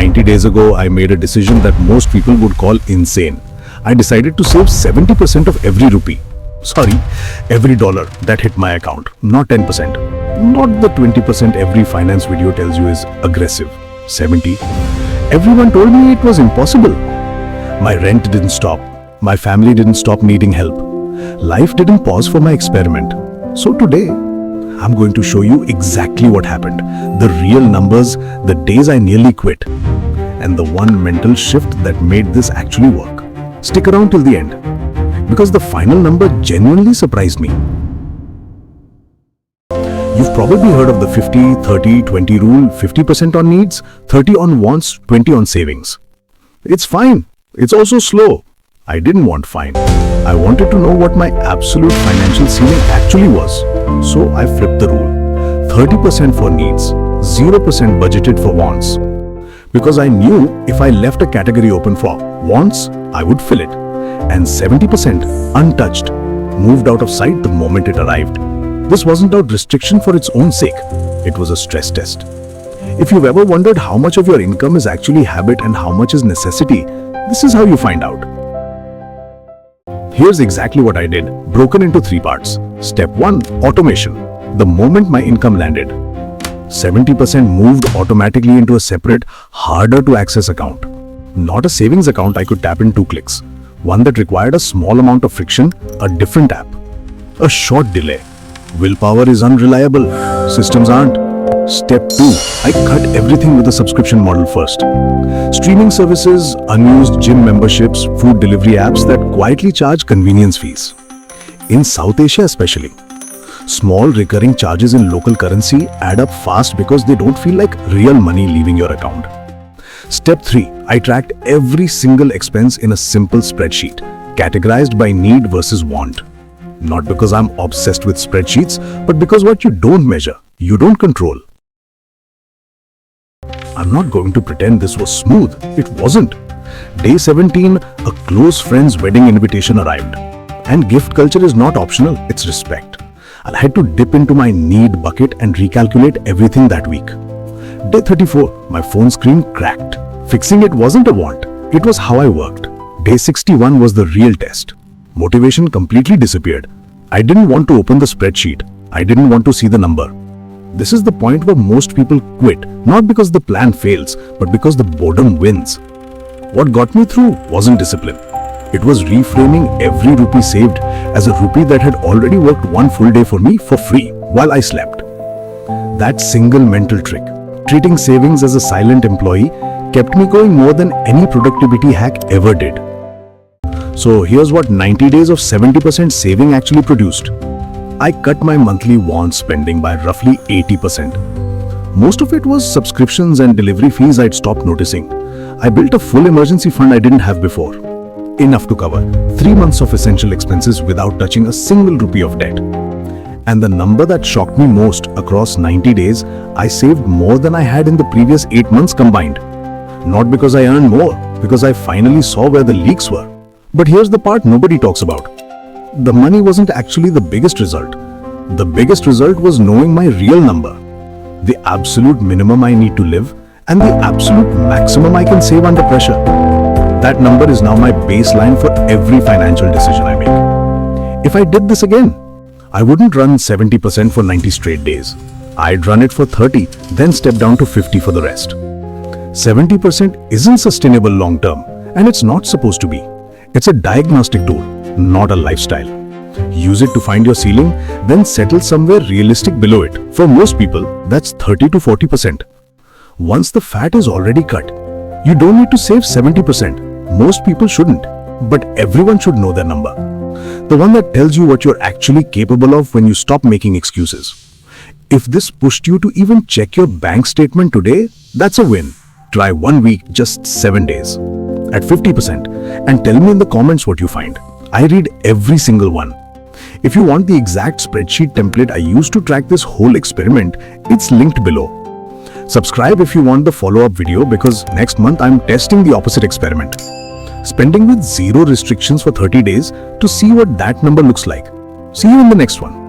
90 days ago, I made a decision that most people would call insane. I decided to save 70% of every rupee. Sorry, every dollar that hit my account, not 10%. Not the 20% every finance video tells you is aggressive. 70. Everyone told me it was impossible. My rent didn't stop. My family didn't stop needing help. Life didn't pause for my experiment. So today, I'm going to show you exactly what happened. The real numbers, the days I nearly quit, and the one mental shift that made this actually work. Stick around till the end, because the final number genuinely surprised me. You've probably heard of the 50, 30, 20 rule, 50% on needs, 30 on wants, 20 on savings. It's fine. It's also slow. I didn't want fine. I wanted to know what my absolute financial ceiling actually was. So I flipped the rule. 30% for needs, 0% budgeted for wants. Because I knew if I left a category open for wants, I would fill it. And 70% untouched, moved out of sight the moment it arrived. This wasn't a restriction for its own sake. It was a stress test. If you've ever wondered how much of your income is actually habit and how much is necessity, this is how you find out. Here's exactly what I did, broken into 3 parts. Step 1, automation. The moment my income landed, 70% moved automatically into a separate, harder to access account. Not a savings account I could tap in 2 clicks. One that required a small amount of friction, a different app. A short delay. Willpower is unreliable. Systems aren't. Step 2, I cut everything with a subscription model first. Streaming services, unused gym memberships, food delivery apps that quietly charge convenience fees. In South Asia especially, small recurring charges in local currency add up fast because they don't feel like real money leaving your account. Step 3, I tracked every single expense in a simple spreadsheet, categorized by need versus want. Not because I'm obsessed with spreadsheets, but because what you don't measure, you don't control. I'm not going to pretend this was smooth. It wasn't. Day 17, a close friend's wedding invitation arrived. And gift culture is not optional, it's respect. I had to dip into my need bucket and recalculate everything that week. Day 34, my phone screen cracked. Fixing it wasn't a want, it was how I worked. Day 61 was the real test. Motivation completely disappeared. I didn't want to open the spreadsheet. I didn't want to see the number. This is the point where most people quit, not because the plan fails, but because the boredom wins. What got me through wasn't discipline. It was reframing every rupee saved as a rupee that had already worked one full day for me for free while I slept. That single mental trick, treating savings as a silent employee, kept me going more than any productivity hack ever did. So here's what 90 days of 70% saving actually produced. I cut my monthly want spending by roughly 80%. Most of it was subscriptions and delivery fees I'd stopped noticing. I built a full emergency fund I didn't have before. Enough to cover 3 months of essential expenses without touching a single rupee of debt. And the number that shocked me most, across 90 days, I saved more than I had in the previous 8 months combined. Not because I earned more, because I finally saw where the leaks were. But here's the part nobody talks about. The money wasn't actually the biggest result. The biggest result was knowing my real number. The absolute minimum I need to live and the absolute maximum I can save under pressure. That number is now my baseline for every financial decision I make. If I did this again, I wouldn't run 70% for 90 straight days. I'd run it for 30, then step down to 50 for the rest. 70% isn't sustainable long term, and it's not supposed to be. It's a diagnostic tool, not a lifestyle. Use it to find your ceiling, then settle somewhere realistic below it. For most people, that's 30 to 40%. Once the fat is already cut, you don't need to save 70%. Most people shouldn't, but everyone should know their number. The one that tells you what you're actually capable of when you stop making excuses. If this pushed you to even check your bank statement today, that's a win. Try 1 week, just 7 days. At 50%, and tell me in the comments what you find. I read every single one. If you want the exact spreadsheet template I used to track this whole experiment, it's linked below. Subscribe if you want the follow-up video, because next month I'm testing the opposite experiment. Spending with 0 restrictions for 30 days to see what that number looks like. See you in the next one.